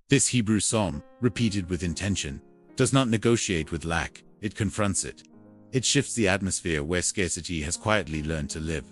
This Hebrew psalm, repeated with intention, does not negotiate with lack, it confronts it. It shifts the atmosphere where scarcity has quietly learned to live.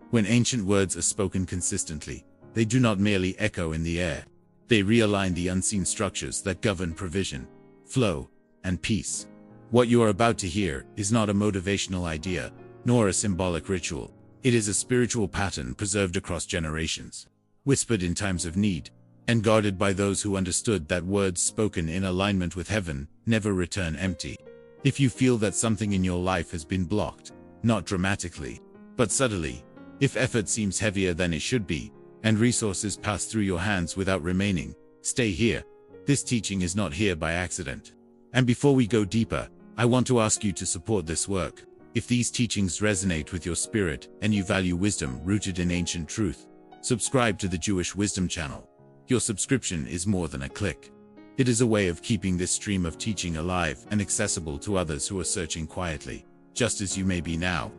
When ancient words are spoken consistently, they do not merely echo in the air. They realign the unseen structures that govern provision, flow, and peace. What you are about to hear is not a motivational idea, nor a symbolic ritual. It is a spiritual pattern preserved across generations, whispered in times of need, and guarded by those who understood that words spoken in alignment with heaven never return empty. If you feel that something in your life has been blocked, not dramatically, but subtly, if effort seems heavier than it should be, and resources pass through your hands without remaining, stay here. This teaching is not here by accident. And before we go deeper, I want to ask you to support this work. If these teachings resonate with your spirit and you value wisdom rooted in ancient truth, subscribe to the Jewish Wisdom channel. Your subscription is more than a click. It is a way of keeping this stream of teaching alive and accessible to others who are searching quietly, just as you may be now.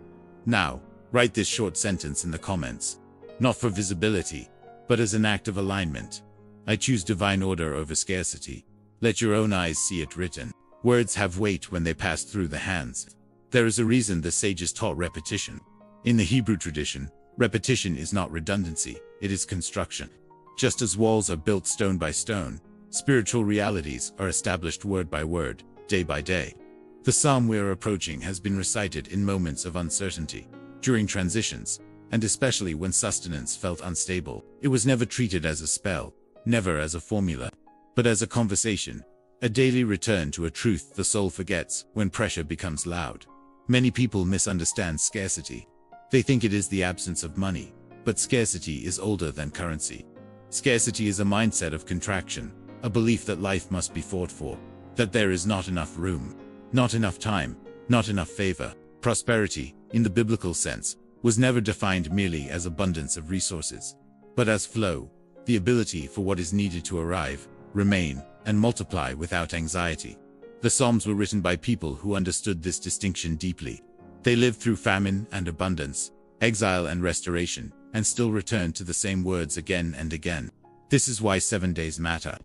Now, write this short sentence in the comments. Not for visibility, but as an act of alignment. I choose divine order over scarcity. Let your own eyes see it written. Words have weight when they pass through the hands. There is a reason the sages taught repetition. In the Hebrew tradition, repetition is not redundancy, it is construction. Just as walls are built stone by stone, spiritual realities are established word by word, day by day. The psalm we're approaching has been recited in moments of uncertainty, during transitions, and especially when sustenance felt unstable. It was never treated as a spell, never as a formula, but as a conversation, a daily return to a truth the soul forgets when pressure becomes loud. Many people misunderstand scarcity. They think it is the absence of money, but scarcity is older than currency. Scarcity is a mindset of contraction, a belief that life must be fought for, that there is not enough room, not enough time, not enough favor. Prosperity, in the biblical sense, was never defined merely as abundance of resources, but as flow, the ability for what is needed to arrive, remain, and multiply without anxiety. The Psalms were written by people who understood this distinction deeply. They lived through famine and abundance, exile and restoration, and still returned to the same words again and again. This is why 7 days matter.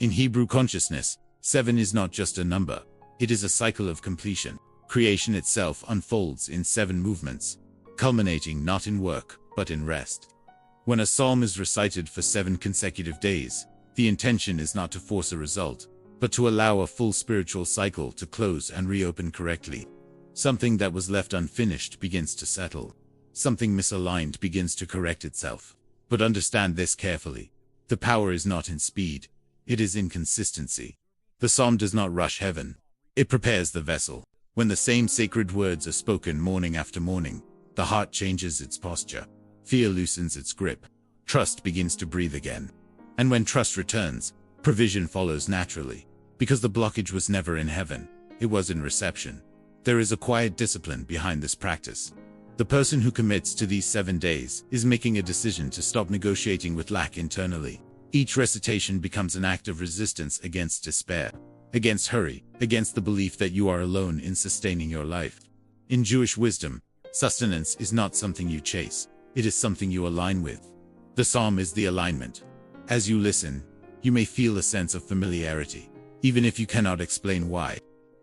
In Hebrew consciousness, 7 is not just a number, it is a cycle of completion. Creation itself unfolds in 7 movements, culminating not in work, but in rest. When a psalm is recited for 7 consecutive days, the intention is not to force a result, but to allow a full spiritual cycle to close and reopen correctly. Something that was left unfinished begins to settle. Something misaligned begins to correct itself. But understand this carefully. The power is not in speed. It is in consistency. The psalm does not rush heaven. It prepares the vessel. When the same sacred words are spoken morning after morning, the heart changes its posture. Fear loosens its grip. Trust begins to breathe again. And when trust returns, provision follows naturally. Because the blockage was never in heaven, it was in reception. There is a quiet discipline behind this practice. The person who commits to these 7 days is making a decision to stop negotiating with lack internally. Each recitation becomes an act of resistance against despair, against hurry, against the belief that you are alone in sustaining your life. In Jewish wisdom, sustenance is not something you chase, it is something you align with. The psalm is the alignment. As you listen, you may feel a sense of familiarity, even if you cannot explain why.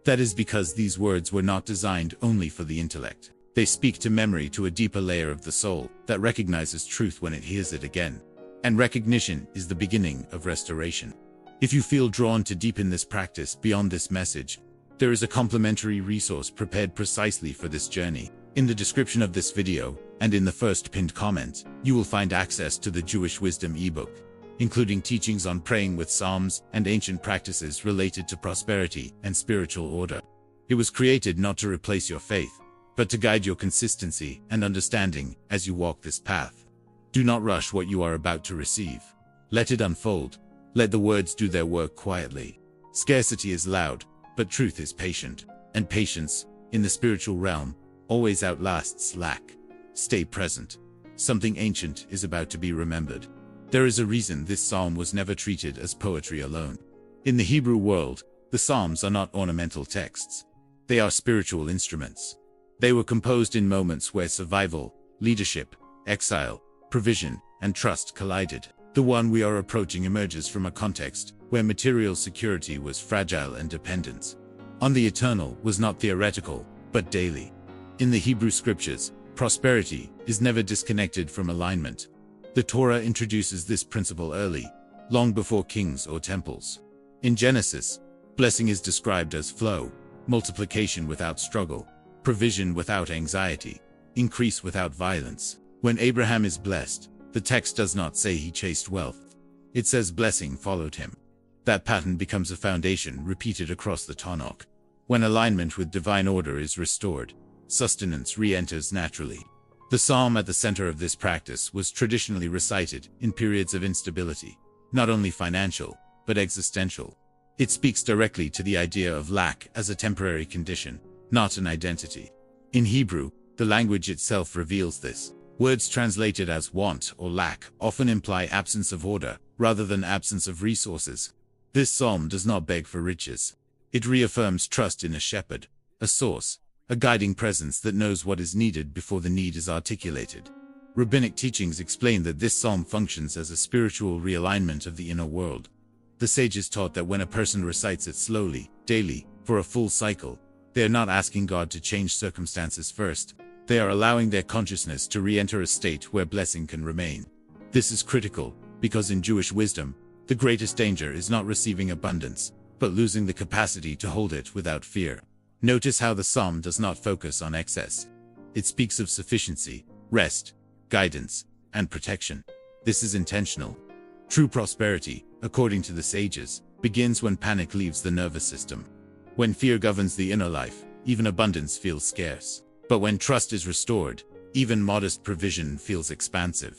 That is because these words were not designed only for the intellect. They speak to memory, to a deeper layer of the soul that recognizes truth when it hears it again. And recognition is the beginning of restoration. If you feel drawn to deepen this practice beyond this message, there is a complimentary resource prepared precisely for this journey. In the description of this video, and in the first pinned comment, you will find access to the Jewish Wisdom ebook, including teachings on praying with psalms and ancient practices related to prosperity and spiritual order. It was created not to replace your faith, but to guide your consistency and understanding as you walk this path. Do not rush what you are about to receive. Let it unfold. Let the words do their work quietly. Scarcity is loud, but truth is patient. And patience, in the spiritual realm, always outlasts lack. Stay present. Something ancient is about to be remembered. There is a reason this psalm was never treated as poetry alone. In the Hebrew world, the psalms are not ornamental texts. They are spiritual instruments. They were composed in moments where survival, leadership, exile, provision, and trust collided. The one we are approaching emerges from a context where material security was fragile and dependence on the eternal was not theoretical, but daily. In the Hebrew scriptures, prosperity is never disconnected from alignment. The Torah introduces this principle early, long before kings or temples. In Genesis, blessing is described as flow, multiplication without struggle, provision without anxiety, increase without violence. When Abraham is blessed, the text does not say he chased wealth. It says blessing followed him. That pattern becomes a foundation repeated across the Tanakh. When alignment with divine order is restored, sustenance re-enters naturally. The psalm at the center of this practice was traditionally recited in periods of instability, not only financial, but existential. It speaks directly to the idea of lack as a temporary condition, not an identity. In Hebrew, the language itself reveals this. Words translated as want or lack often imply absence of order, rather than absence of resources. This psalm does not beg for riches. It reaffirms trust in a shepherd, a source, a guiding presence that knows what is needed before the need is articulated. Rabbinic teachings explain that this psalm functions as a spiritual realignment of the inner world. The sages taught that when a person recites it slowly, daily, for a full cycle, they are not asking God to change circumstances first. They are allowing their consciousness to re-enter a state where blessing can remain. This is critical, because in Jewish wisdom, the greatest danger is not receiving abundance, but losing the capacity to hold it without fear. Notice how the psalm does not focus on excess. It speaks of sufficiency, rest, guidance, and protection. This is intentional. True prosperity, according to the sages, begins when panic leaves the nervous system. When fear governs the inner life, even abundance feels scarce. But when trust is restored, even modest provision feels expansive.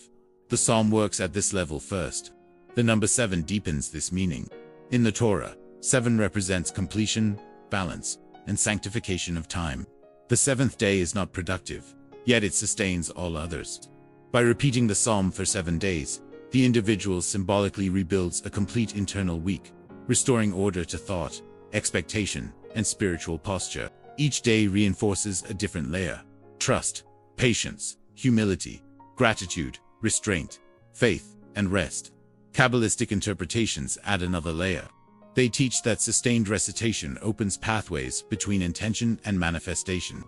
The psalm works at this level first. The number 7 deepens this meaning. In the Torah, 7 represents completion, balance, and sanctification of time. The 7th day is not productive, yet it sustains all others. By repeating the psalm for 7 days, the individual symbolically rebuilds a complete internal week, restoring order to thought, expectation, and spiritual posture. Each day reinforces a different layer: trust, patience, humility, gratitude, restraint, faith, and rest. Kabbalistic interpretations add another layer. They teach that sustained recitation opens pathways between intention and manifestation,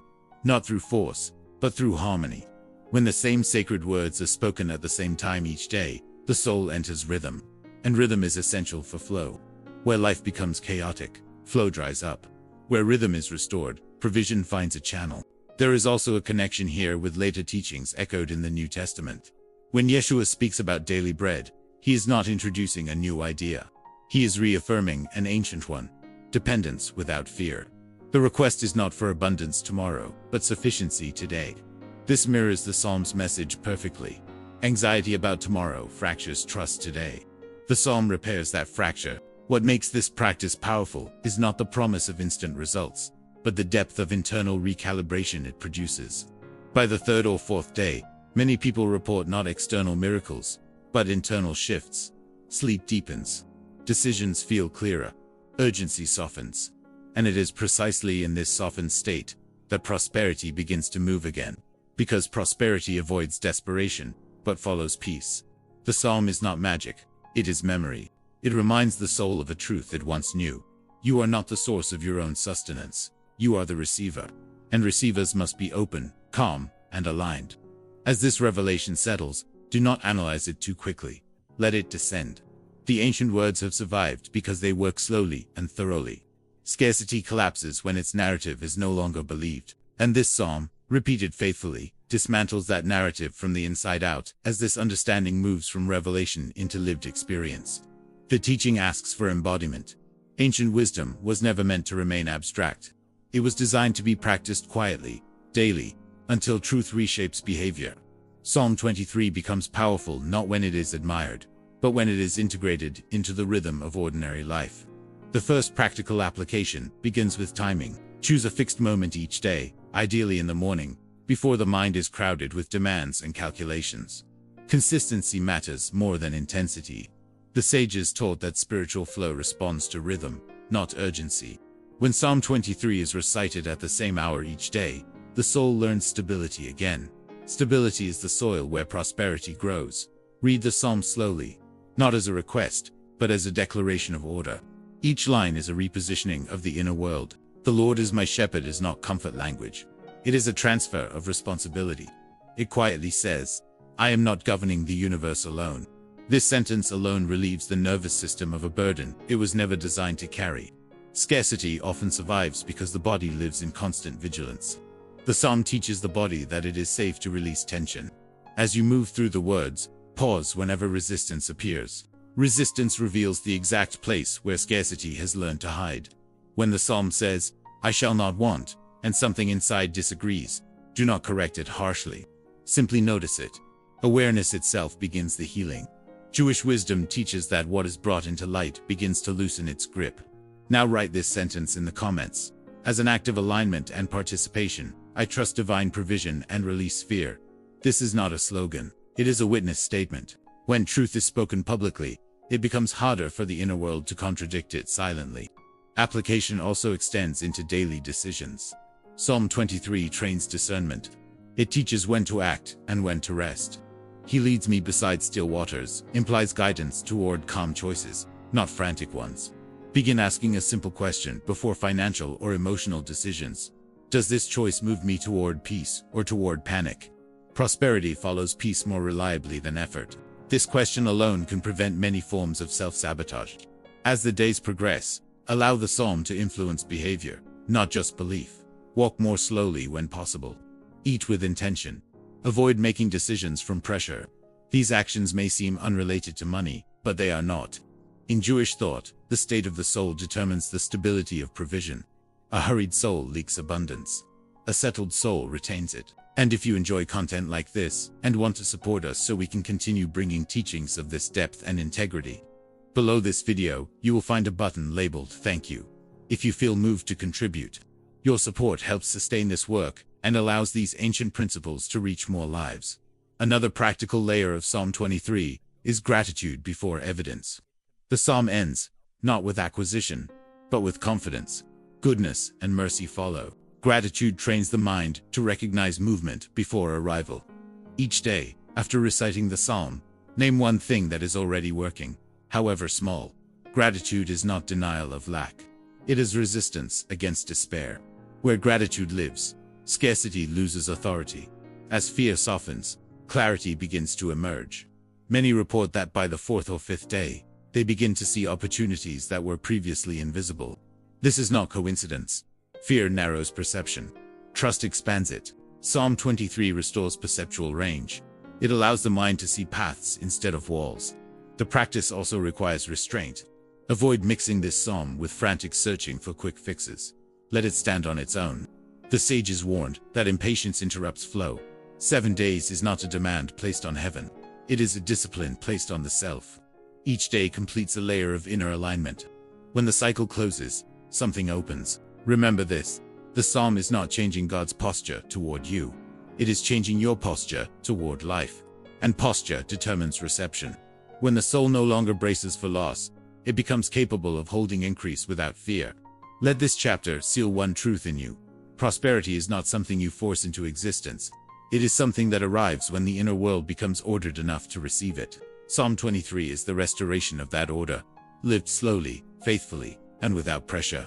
not through force, but through harmony. When the same sacred words are spoken at the same time each day, the soul enters rhythm, and rhythm is essential for flow. Where life becomes chaotic, flow dries up. Where rhythm is restored, provision finds a channel. There is also a connection here with later teachings echoed in the New Testament. When Yeshua speaks about daily bread, he is not introducing a new idea. He is reaffirming an ancient one: dependence without fear. The request is not for abundance tomorrow, but sufficiency today. This mirrors the psalm's message perfectly. Anxiety about tomorrow fractures trust today. The psalm repairs that fracture. What makes this practice powerful is not the promise of instant results, but the depth of internal recalibration it produces. By the 3rd or 4th day, many people report not external miracles, but internal shifts. Sleep deepens. Decisions feel clearer. Urgency softens. And it is precisely in this softened state that prosperity begins to move again. Because prosperity avoids desperation, but follows peace. The psalm is not magic, it is memory. It reminds the soul of a truth it once knew. You are not the source of your own sustenance. You are the receiver. And receivers must be open, calm, and aligned. As this revelation settles, do not analyze it too quickly. Let it descend. The ancient words have survived because they work slowly and thoroughly. Scarcity collapses when its narrative is no longer believed. And this psalm, repeated faithfully, dismantles that narrative from the inside out as this understanding moves from revelation into lived experience. The teaching asks for embodiment. Ancient wisdom was never meant to remain abstract. It was designed to be practiced quietly, daily, until truth reshapes behavior. Psalm 23 becomes powerful not when it is admired, but when it is integrated into the rhythm of ordinary life. The first practical application begins with timing. Choose a fixed moment each day, ideally in the morning, before the mind is crowded with demands and calculations. Consistency matters more than intensity. The sages taught that spiritual flow responds to rhythm, not urgency. When Psalm 23 is recited at the same hour each day, the soul learns stability again. Stability is the soil where prosperity grows. Read the psalm slowly, not as a request, but as a declaration of order. Each line is a repositioning of the inner world. The Lord is my shepherd is not comfort language. It is a transfer of responsibility. It quietly says, I am not governing the universe alone. This sentence alone relieves the nervous system of a burden it was never designed to carry. Scarcity often survives because the body lives in constant vigilance. The psalm teaches the body that it is safe to release tension. As you move through the words, pause whenever resistance appears. Resistance reveals the exact place where scarcity has learned to hide. When the psalm says, I shall not want, and something inside disagrees, do not correct it harshly. Simply notice it. Awareness itself begins the healing. Jewish wisdom teaches that what is brought into light begins to loosen its grip. Now write this sentence in the comments. As an act of alignment and participation, I trust divine provision and release fear. This is not a slogan. It is a witness statement. When truth is spoken publicly, it becomes harder for the inner world to contradict it silently. Application also extends into daily decisions. Psalm 23 trains discernment. It teaches when to act and when to rest. He leads me beside still waters, implies guidance toward calm choices, not frantic ones. Begin asking a simple question before financial or emotional decisions. Does this choice move me toward peace or toward panic? Prosperity follows peace more reliably than effort. This question alone can prevent many forms of self-sabotage. As the days progress, allow the psalm to influence behavior, not just belief. Walk more slowly when possible. Eat with intention. Avoid making decisions from pressure. These actions may seem unrelated to money, but they are not. In Jewish thought, the state of the soul determines the stability of provision. A hurried soul leaks abundance. A settled soul retains it. And if you enjoy content like this, and want to support us so we can continue bringing teachings of this depth and integrity, below this video, you will find a button labeled Thank You. If you feel moved to contribute, your support helps sustain this work and allows these ancient principles to reach more lives. Another practical layer of Psalm 23 is gratitude before evidence. The psalm ends, not with acquisition, but with confidence. Goodness and mercy follow. Gratitude trains the mind to recognize movement before arrival. Each day, after reciting the psalm, name one thing that is already working, however small. Gratitude is not denial of lack. It is resistance against despair. Where gratitude lives, scarcity loses authority. As fear softens, clarity begins to emerge. Many report that by the fourth or fifth day, they begin to see opportunities that were previously invisible. This is not coincidence. Fear narrows perception. Trust expands it. Psalm 23 restores perceptual range. It allows the mind to see paths instead of walls. The practice also requires restraint. Avoid mixing this psalm with frantic searching for quick fixes. Let it stand on its own. The sages warned that impatience interrupts flow. 7 days is not a demand placed on heaven. It is a discipline placed on the self. Each day completes a layer of inner alignment. When the cycle closes, something opens. Remember this, the psalm is not changing God's posture toward you. It is changing your posture toward life. And posture determines reception. When the soul no longer braces for loss, it becomes capable of holding increase without fear. Let this chapter seal one truth in you. Prosperity is not something you force into existence. It is something that arrives when the inner world becomes ordered enough to receive it. Psalm 23 is the restoration of that order, lived slowly, faithfully, and without pressure.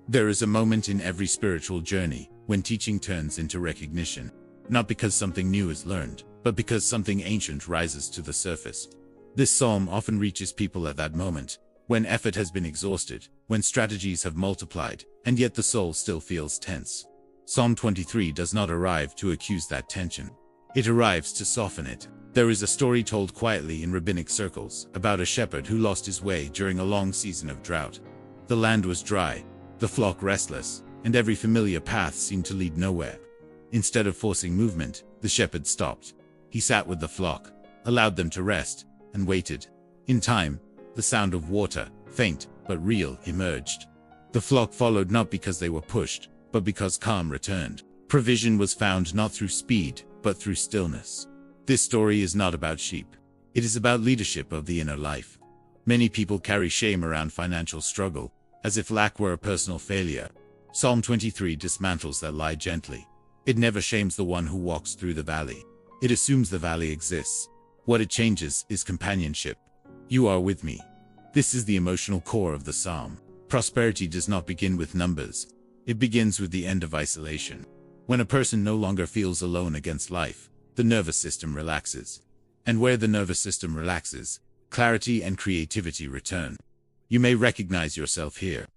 There is a moment in every spiritual journey when teaching turns into recognition, not because something new is learned, but because something ancient rises to the surface. This psalm often reaches people at that moment, when effort has been exhausted, when strategies have multiplied, and yet the soul still feels tense. Psalm 23 does not arrive to accuse that tension. It arrives to soften it. There is a story told quietly in rabbinic circles about a shepherd who lost his way during a long season of drought. The land was dry, the flock restless, and every familiar path seemed to lead nowhere. Instead of forcing movement, the shepherd stopped. He sat with the flock, allowed them to rest, and waited. In time, the sound of water, faint but real, emerged. The flock followed not because they were pushed, but because calm returned. Provision was found not through speed, but through stillness. This story is not about sheep. It is about leadership of the inner life. Many people carry shame around financial struggle, as if lack were a personal failure. Psalm 23 dismantles that lie gently. It never shames the one who walks through the valley. It assumes the valley exists. What it changes is companionship. You are with me. This is the emotional core of the psalm. Prosperity does not begin with numbers. It begins with the end of isolation. When a person no longer feels alone against life, the nervous system relaxes. And where the nervous system relaxes, clarity and creativity return. You may recognize yourself here.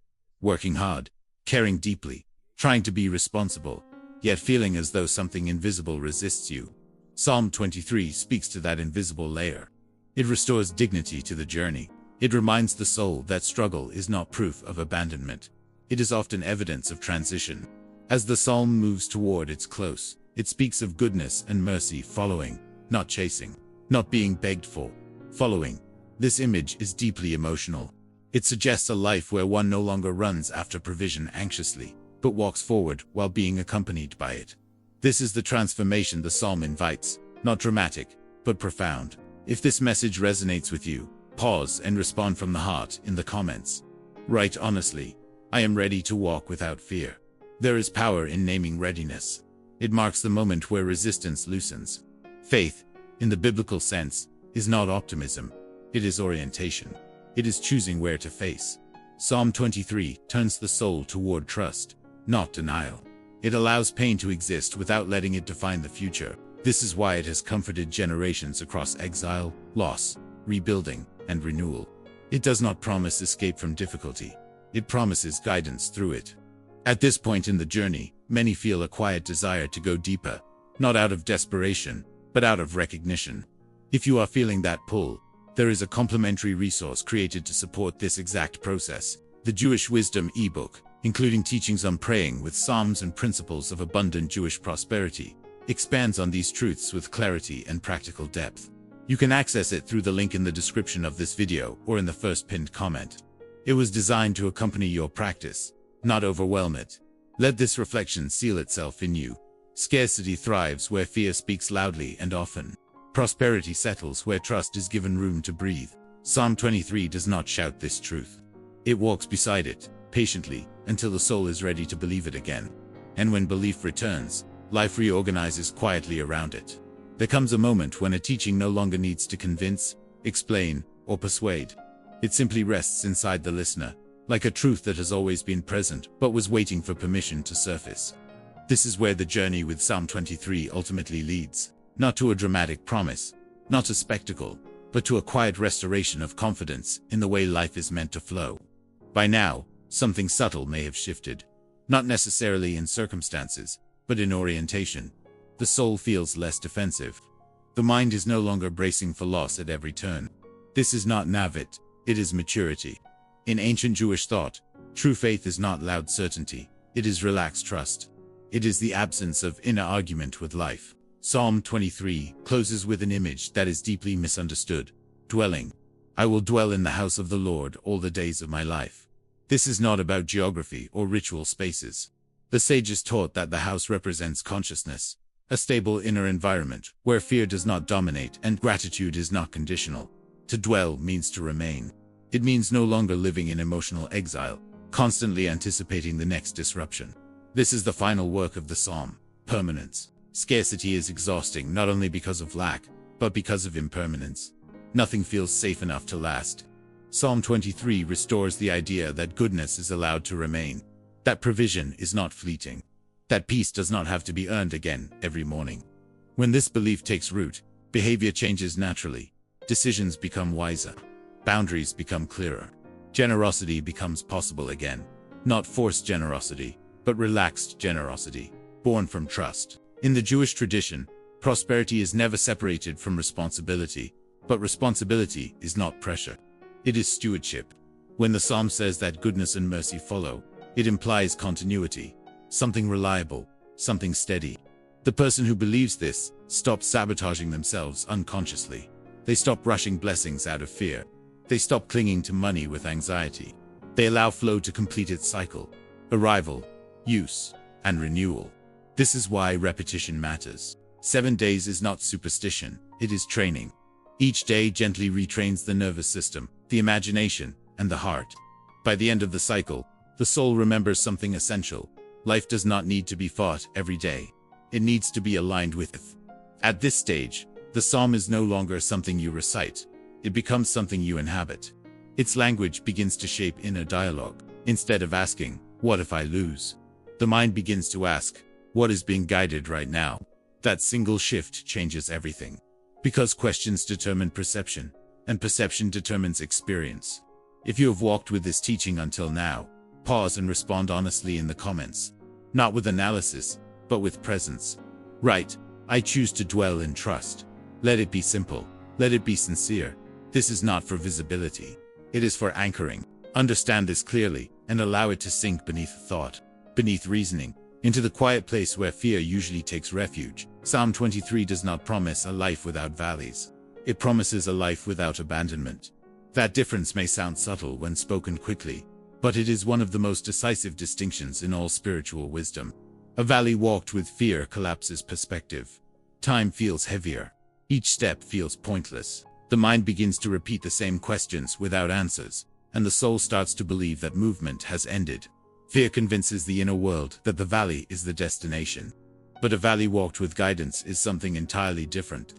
Working hard, caring deeply, trying to be responsible, yet feeling as though something invisible resists you. Psalm 23 speaks to that invisible layer. It restores dignity to the journey. It reminds the soul that struggle is not proof of abandonment. It is often evidence of transition. As the psalm moves toward its close, it speaks of goodness and mercy following, not chasing, not being begged for, following. This image is deeply emotional. It suggests a life where one no longer runs after provision anxiously, but walks forward while being accompanied by it. This is the transformation the psalm invites, not dramatic, but profound. If this message resonates with you, pause and respond from the heart in the comments. Write honestly, I am ready to walk without fear. There is power in naming readiness. It marks the moment where resistance loosens. Faith, in the biblical sense, is not optimism. It is orientation. It is choosing where to face. Psalm 23 turns the soul toward trust, not denial. It allows pain to exist without letting it define the future. This is why it has comforted generations across exile, loss, rebuilding, and renewal. It does not promise escape from difficulty. It promises guidance through it. At this point in the journey, many feel a quiet desire to go deeper, not out of desperation, but out of recognition. If you are feeling that pull, there is a complimentary resource created to support this exact process, the Jewish Wisdom ebook, including teachings on praying with psalms and principles of abundant Jewish prosperity, expands on these truths with clarity and practical depth. You can access it through the link in the description of this video or in the first pinned comment. It was designed to accompany your practice, not overwhelm it. Let this reflection seal itself in you. Scarcity thrives where fear speaks loudly and often. Prosperity settles where trust is given room to breathe. Psalm 23 does not shout this truth. It walks beside it, patiently, until the soul is ready to believe it again. And when belief returns, life reorganizes quietly around it. There comes a moment when a teaching no longer needs to convince, explain, or persuade. It simply rests inside the listener, like a truth that has always been present but was waiting for permission to surface. This is where the journey with Psalm 23 ultimately leads. Not to a dramatic promise, not a spectacle, but to a quiet restoration of confidence in the way life is meant to flow. By now, something subtle may have shifted. Not necessarily in circumstances, but in orientation. The soul feels less defensive. The mind is no longer bracing for loss at every turn. This is not navit, it is maturity. In ancient Jewish thought, true faith is not loud certainty, it is relaxed trust. It is the absence of inner argument with life. Psalm 23 closes with an image that is deeply misunderstood. Dwelling. I will dwell in the house of the Lord all the days of my life. This is not about geography or ritual spaces. The sages taught that the house represents consciousness, a stable inner environment where fear does not dominate and gratitude is not conditional. To dwell means to remain. It means no longer living in emotional exile, constantly anticipating the next disruption. This is the final work of the psalm, permanence. Scarcity is exhausting not only because of lack, but because of impermanence. Nothing feels safe enough to last. Psalm 23 restores the idea that goodness is allowed to remain, that provision is not fleeting, that peace does not have to be earned again every morning. When this belief takes root, behavior changes naturally, decisions become wiser, boundaries become clearer, generosity becomes possible again. Not forced generosity, but relaxed generosity, born from trust. In the Jewish tradition, prosperity is never separated from responsibility, but responsibility is not pressure. It is stewardship. When the psalm says that goodness and mercy follow, it implies continuity, something reliable, something steady. The person who believes this stops sabotaging themselves unconsciously. They stop rushing blessings out of fear. They stop clinging to money with anxiety. They allow flow to complete its cycle, arrival, use, and renewal. This is why repetition matters. 7 days is not superstition, it is training. Each day gently retrains the nervous system, the imagination, and the heart. By the end of the cycle, the soul remembers something essential. Life does not need to be fought every day. It needs to be aligned with it. At this stage, the psalm is no longer something you recite. it becomes something you inhabit. Its language begins to shape inner dialogue. Instead of asking, "What if I lose?" the mind begins to ask, "What is being guided right now?" That single shift changes everything. Because questions determine perception, and perception determines experience. If you have walked with this teaching until now, pause and respond honestly in the comments. Not with analysis, but with presence. Right, I choose to dwell in trust. Let it be simple. Let it be sincere. This is not for visibility. It is for anchoring. Understand this clearly, and allow it to sink beneath thought, beneath reasoning, into the quiet place where fear usually takes refuge. Psalm 23 does not promise a life without valleys. It promises a life without abandonment. That difference may sound subtle when spoken quickly, but it is one of the most decisive distinctions in all spiritual wisdom. A valley walked with fear collapses perspective. Time feels heavier. Each step feels pointless. The mind begins to repeat the same questions without answers, and the soul starts to believe that movement has ended. Fear convinces the inner world that the valley is the destination. But a valley walked with guidance is something entirely different.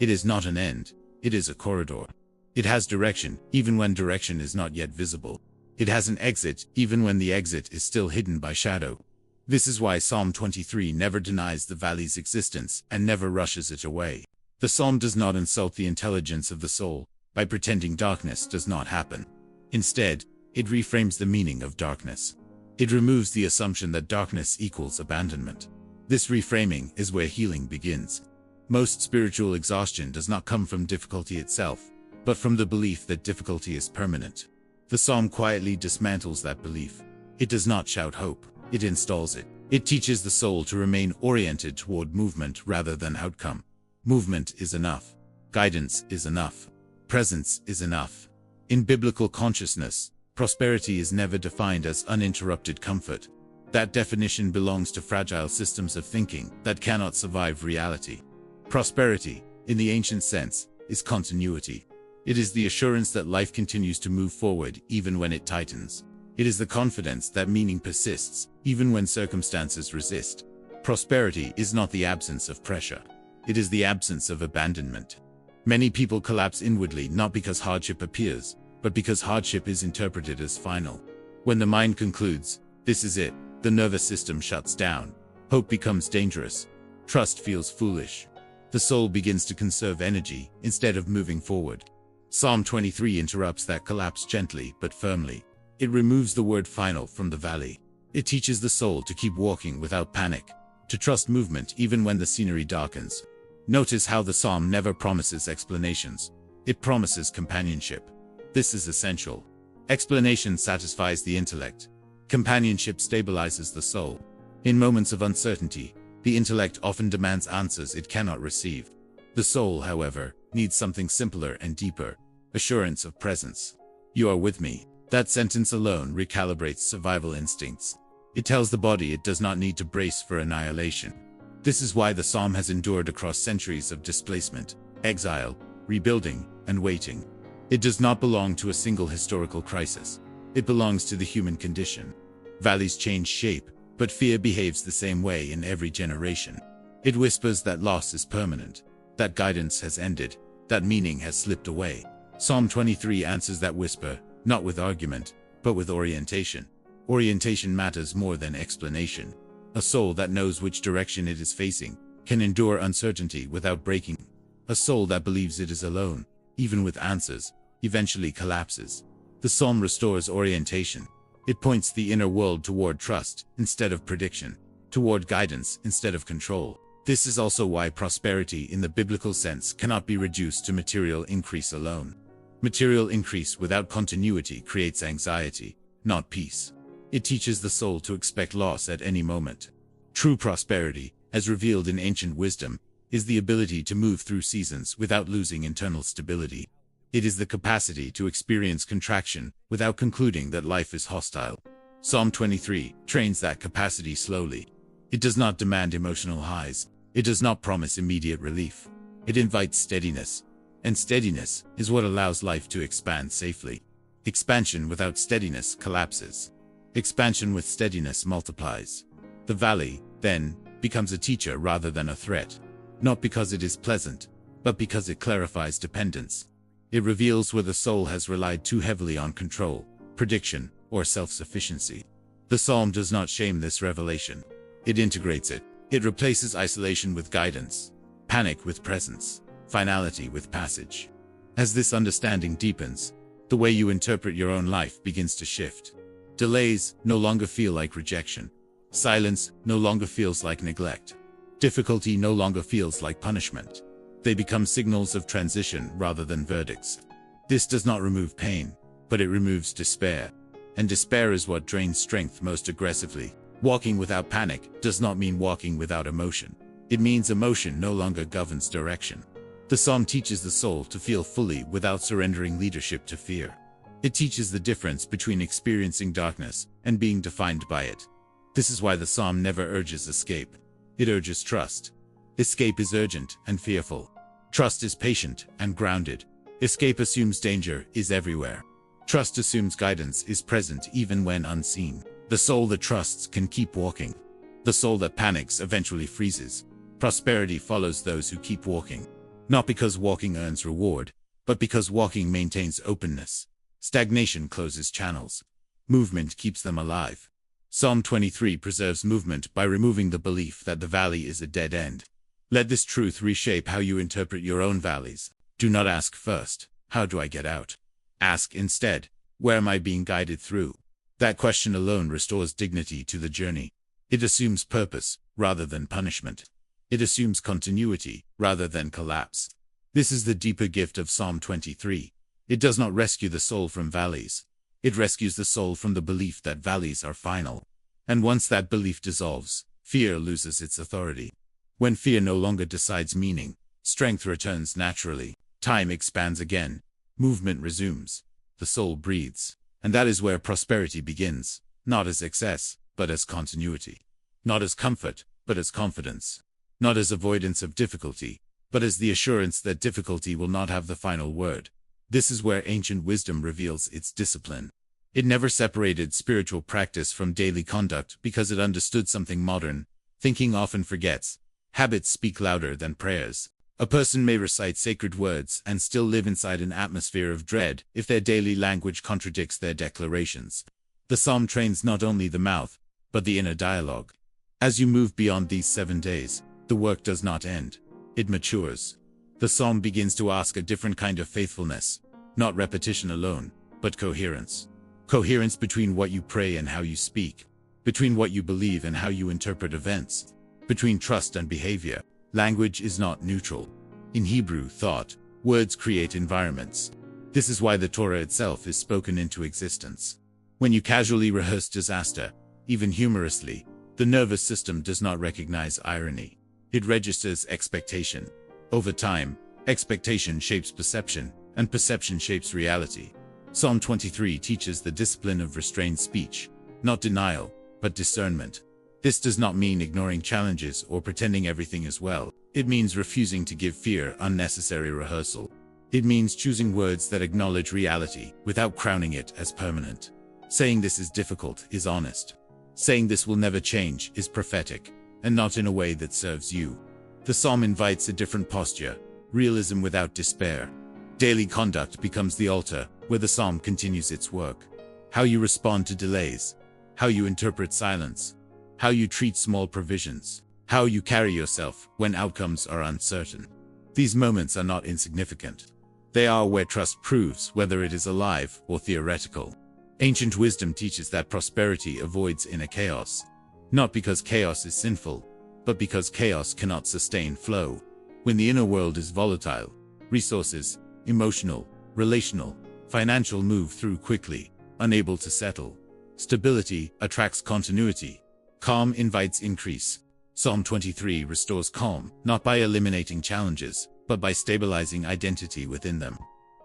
It is not an end, it is a corridor. It has direction, even when direction is not yet visible. It has an exit, even when the exit is still hidden by shadow. This is why Psalm 23 never denies the valley's existence and never rushes it away. The psalm does not insult the intelligence of the soul by pretending darkness does not happen. Instead, it reframes the meaning of darkness. It removes the assumption that darkness equals abandonment. This reframing is where healing begins. Most spiritual exhaustion does not come from difficulty itself, but from the belief that difficulty is permanent. The psalm quietly dismantles that belief. It does not shout hope, it installs it. It teaches the soul to remain oriented toward movement rather than outcome. Movement is enough. Guidance is enough. Presence is enough. In biblical consciousness, prosperity is never defined as uninterrupted comfort. That definition belongs to fragile systems of thinking that cannot survive reality. Prosperity, in the ancient sense, is continuity. It is the assurance that life continues to move forward even when it tightens. It is the confidence that meaning persists even when circumstances resist. Prosperity is not the absence of pressure. It is the absence of abandonment. Many people collapse inwardly not because hardship appears, but because hardship is interpreted as final. When the mind concludes, "This is it," the nervous system shuts down. Hope becomes dangerous. Trust feels foolish. The soul begins to conserve energy instead of moving forward. Psalm 23 interrupts that collapse gently but firmly. It removes the word final from the valley. It teaches the soul to keep walking without panic, to trust movement even when the scenery darkens. Notice how the psalm never promises explanations. It promises companionship. This is essential. Explanation satisfies the intellect. Companionship stabilizes the soul. In moments of uncertainty, the intellect often demands answers it cannot receive. The soul, however, needs something simpler and deeper: assurance of presence. "You are with me." That sentence alone recalibrates survival instincts. It tells the body it does not need to brace for annihilation. This is why the psalm has endured across centuries of displacement, exile, rebuilding, and waiting. It does not belong to a single historical crisis. It belongs to the human condition. Valleys change shape, but fear behaves the same way in every generation. It whispers that loss is permanent, that guidance has ended, that meaning has slipped away. Psalm 23 answers that whisper, not with argument, but with orientation. Orientation matters more than explanation. A soul that knows which direction it is facing can endure uncertainty without breaking. A soul that believes it is alone, even with answers, eventually collapses. The psalm restores orientation. It points the inner world toward trust instead of prediction, toward guidance instead of control. This is also why prosperity in the biblical sense cannot be reduced to material increase alone. Material increase without continuity creates anxiety, not peace. It teaches the soul to expect loss at any moment. True prosperity, as revealed in ancient wisdom, is the ability to move through seasons without losing internal stability. It is the capacity to experience contraction without concluding that life is hostile. Psalm 23 trains that capacity slowly. It does not demand emotional highs. It does not promise immediate relief. It invites steadiness. And steadiness is what allows life to expand safely. Expansion without steadiness collapses. Expansion with steadiness multiplies. The valley, then, becomes a teacher rather than a threat. Not because it is pleasant, but because it clarifies dependence. It reveals where the soul has relied too heavily on control, prediction, or self-sufficiency. The psalm does not shame this revelation. It integrates it. It replaces isolation with guidance, panic with presence, finality with passage. As this understanding deepens, the way you interpret your own life begins to shift. Delays no longer feel like rejection. Silence no longer feels like neglect. Difficulty no longer feels like punishment. They become signals of transition rather than verdicts. This does not remove pain, but it removes despair. And despair is what drains strength most aggressively. Walking without panic does not mean walking without emotion. It means emotion no longer governs direction. The psalm teaches the soul to feel fully without surrendering leadership to fear. It teaches the difference between experiencing darkness and being defined by it. This is why the psalm never urges escape. It urges trust. Escape is urgent and fearful. Trust is patient and grounded. Escape assumes danger is everywhere. Trust assumes guidance is present even when unseen. The soul that trusts can keep walking. The soul that panics eventually freezes. Prosperity follows those who keep walking. Not because walking earns reward, but because walking maintains openness. Stagnation closes channels. Movement keeps them alive. Psalm 23 preserves movement by removing the belief that the valley is a dead end. Let this truth reshape how you interpret your own valleys. Do not ask first, how do I get out? Ask instead, where am I being guided through? That question alone restores dignity to the journey. It assumes purpose rather than punishment. It assumes continuity rather than collapse. This is the deeper gift of Psalm 23. It does not rescue the soul from valleys. It rescues the soul from the belief that valleys are final. And once that belief dissolves, fear loses its authority. When fear no longer decides meaning, strength returns naturally. Time expands again. Movement resumes. The soul breathes. And that is where prosperity begins, not as excess, but as continuity. Not as comfort, but as confidence. Not as avoidance of difficulty, but as the assurance that difficulty will not have the final word. This is where ancient wisdom reveals its discipline. It never separated spiritual practice from daily conduct because it understood something modern. Thinking often forgets. Habits speak louder than prayers. A person may recite sacred words and still live inside an atmosphere of dread if their daily language contradicts their declarations. The psalm trains not only the mouth, but the inner dialogue. As you move beyond these 7 days, the work does not end. It matures. The psalm begins to ask a different kind of faithfulness, not repetition alone, but coherence. Coherence between what you pray and how you speak, between what you believe and how you interpret events, between trust and behavior. Language is not neutral. In Hebrew thought, words create environments. This is why the Torah itself is spoken into existence. When you casually rehearse disaster, even humorously, the nervous system does not recognize irony. It registers expectation. Over time, expectation shapes perception, and perception shapes reality. Psalm 23 teaches the discipline of restrained speech, not denial, but discernment. This does not mean ignoring challenges or pretending everything is well. It means refusing to give fear unnecessary rehearsal. It means choosing words that acknowledge reality without crowning it as permanent. Saying this is difficult is honest. Saying this will never change is prophetic, and not in a way that serves you. The psalm invites a different posture, realism without despair. Daily conduct becomes the altar where the psalm continues its work. How you respond to delays, how you interpret silence, how you treat small provisions, how you carry yourself when outcomes are uncertain. These moments are not insignificant. They are where trust proves whether it is alive or theoretical. Ancient wisdom teaches that prosperity avoids inner chaos, not because chaos is sinful, but because chaos cannot sustain flow. When the inner world is volatile, resources, emotional, relational, financial move through quickly, unable to settle. Stability attracts continuity. Calm invites increase. Psalm 23 restores calm, not by eliminating challenges, but by stabilizing identity within them.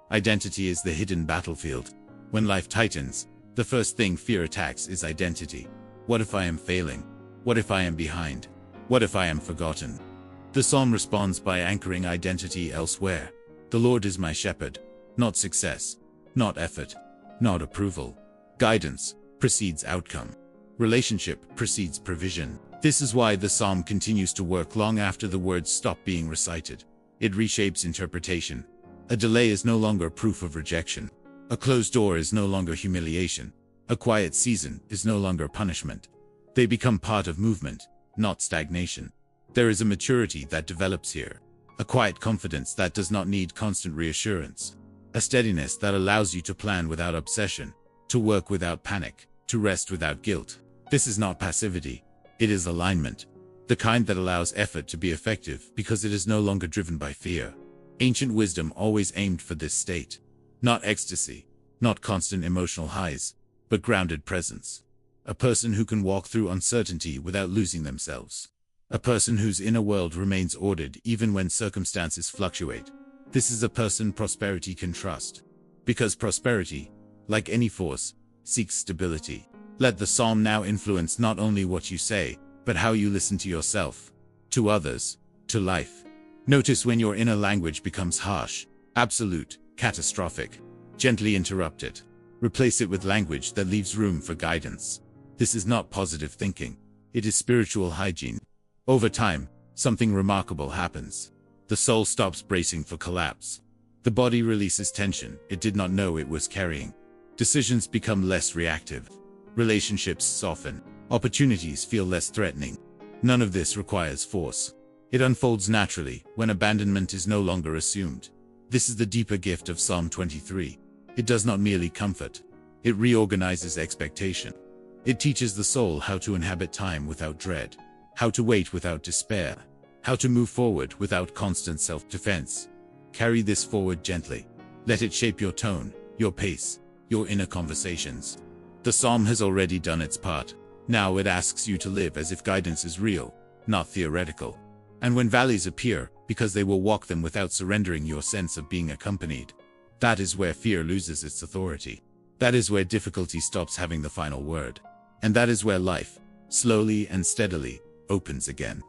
Identity is the hidden battlefield. When life tightens, the first thing fear attacks is identity. What if I am failing? What if I am behind? What if I am forgotten? The psalm responds by anchoring identity elsewhere. The Lord is my shepherd, not success, not effort, not approval. Guidance precedes outcome. Relationship precedes provision. This is why the psalm continues to work long after the words stop being recited. It reshapes interpretation. A delay is no longer proof of rejection. A closed door is no longer humiliation. A quiet season is no longer punishment. They become part of movement, not stagnation. There is a maturity that develops here. A quiet confidence that does not need constant reassurance. A steadiness that allows you to plan without obsession, to work without panic, to rest without guilt. This is not passivity. It is alignment. The kind that allows effort to be effective because it is no longer driven by fear. Ancient wisdom always aimed for this state. Not ecstasy, not constant emotional highs, but grounded presence. A person who can walk through uncertainty without losing themselves. A person whose inner world remains ordered even when circumstances fluctuate. This is a person prosperity can trust. Because prosperity, like any force, seeks stability. Let the psalm now influence not only what you say, but how you listen to yourself, to others, to life. Notice when your inner language becomes harsh, absolute, catastrophic. Gently interrupt it. Replace it with language that leaves room for guidance. This is not positive thinking. It is spiritual hygiene. Over time, something remarkable happens. The soul stops bracing for collapse. The body releases tension it did not know it was carrying. Decisions become less reactive. Relationships soften. Opportunities feel less threatening. None of this requires force. It unfolds naturally when abandonment is no longer assumed. This is the deeper gift of Psalm 23. It does not merely comfort. It reorganizes expectation. It teaches the soul how to inhabit time without dread, how to wait without despair, how to move forward without constant self-defense. Carry this forward gently. Let it shape your tone, your pace, your inner conversations. The psalm has already done its part. Now it asks you to live as if guidance is real, not theoretical. And when valleys appear, because they will walk them without surrendering your sense of being accompanied. That is where fear loses its authority. That is where difficulty stops having the final word. And that is where life, slowly and steadily, opens again.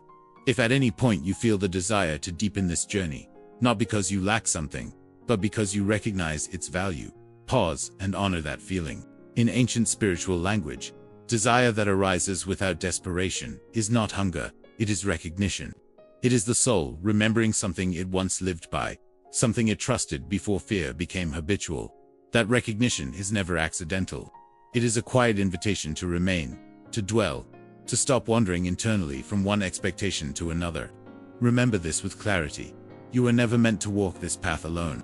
If at any point you feel the desire to deepen this journey, not because you lack something, but because you recognize its value, pause and honor that feeling. In ancient spiritual language, desire that arises without desperation is not hunger, it is recognition. It is the soul remembering something it once lived by, something it trusted before fear became habitual. That recognition is never accidental. It is a quiet invitation to remain, to dwell, to stop wandering internally from one expectation to another. Remember this with clarity. You were never meant to walk this path alone.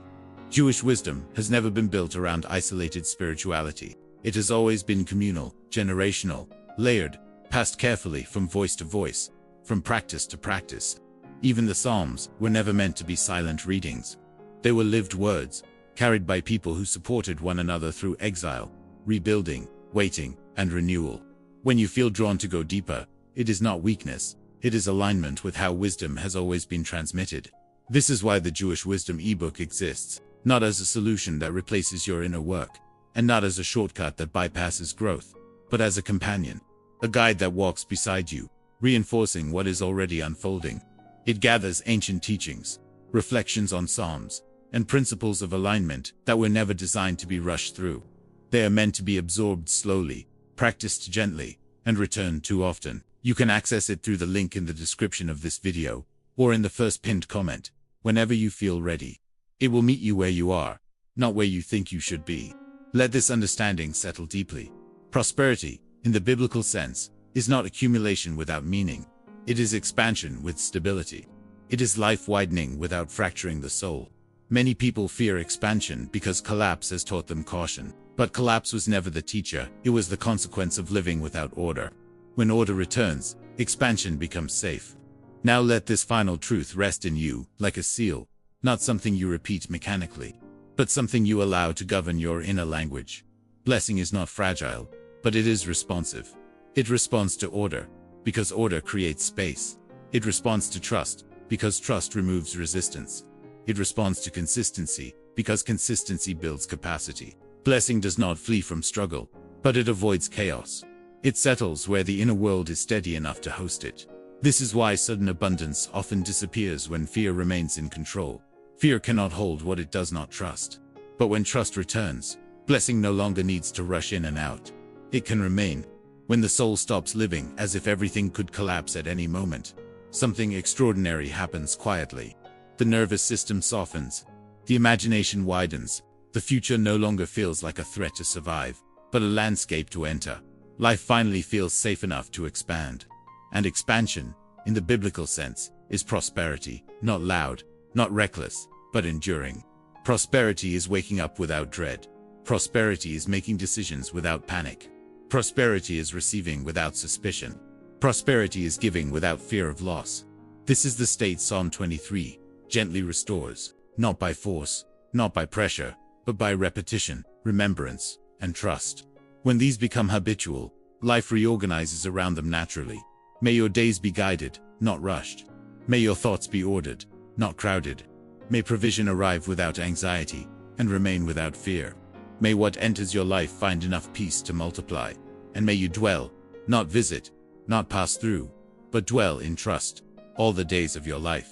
Jewish wisdom has never been built around isolated spirituality. It has always been communal, generational, layered, passed carefully from voice to voice, from practice to practice. Even the Psalms were never meant to be silent readings. They were lived words, carried by people who supported one another through exile, rebuilding, waiting, and renewal. When you feel drawn to go deeper, it is not weakness, it is alignment with how wisdom has always been transmitted. This is why the Jewish Wisdom ebook exists, not as a solution that replaces your inner work, and not as a shortcut that bypasses growth, but as a companion, a guide that walks beside you, reinforcing what is already unfolding. It gathers ancient teachings, reflections on Psalms, and principles of alignment that were never designed to be rushed through. They are meant to be absorbed slowly, practiced gently, and returned too often. You can access it through the link in the description of this video, or in the first pinned comment, whenever you feel ready. It will meet you where you are, not where you think you should be. Let this understanding settle deeply. Prosperity, in the biblical sense, is not accumulation without meaning. It is expansion with stability. It is life widening without fracturing the soul. Many people fear expansion because collapse has taught them caution. But collapse was never the teacher, it was the consequence of living without order. When order returns, expansion becomes safe. Now let this final truth rest in you, like a seal, not something you repeat mechanically, but something you allow to govern your inner language. Blessing is not fragile, but it is responsive. It responds to order, because order creates space. It responds to trust, because trust removes resistance. It responds to consistency, because consistency builds capacity. Blessing does not flee from struggle, but it avoids chaos. It settles where the inner world is steady enough to host it. This is why sudden abundance often disappears when fear remains in control. Fear cannot hold what it does not trust. But when trust returns, blessing no longer needs to rush in and out. It can remain. When the soul stops living as if everything could collapse at any moment, something extraordinary happens quietly. The nervous system softens. The imagination widens. The future no longer feels like a threat to survive, but a landscape to enter. Life finally feels safe enough to expand. And expansion, in the biblical sense, is prosperity, not loud, not reckless, but enduring. Prosperity is waking up without dread. Prosperity is making decisions without panic. Prosperity is receiving without suspicion. Prosperity is giving without fear of loss. This is the state Psalm 23 gently restores, not by force, not by pressure, but by repetition, remembrance, and trust. When these become habitual, life reorganizes around them naturally. May your days be guided, not rushed. May your thoughts be ordered, not crowded. May provision arrive without anxiety, and remain without fear. May what enters your life find enough peace to multiply. And may you dwell, not visit, not pass through, but dwell in trust, all the days of your life.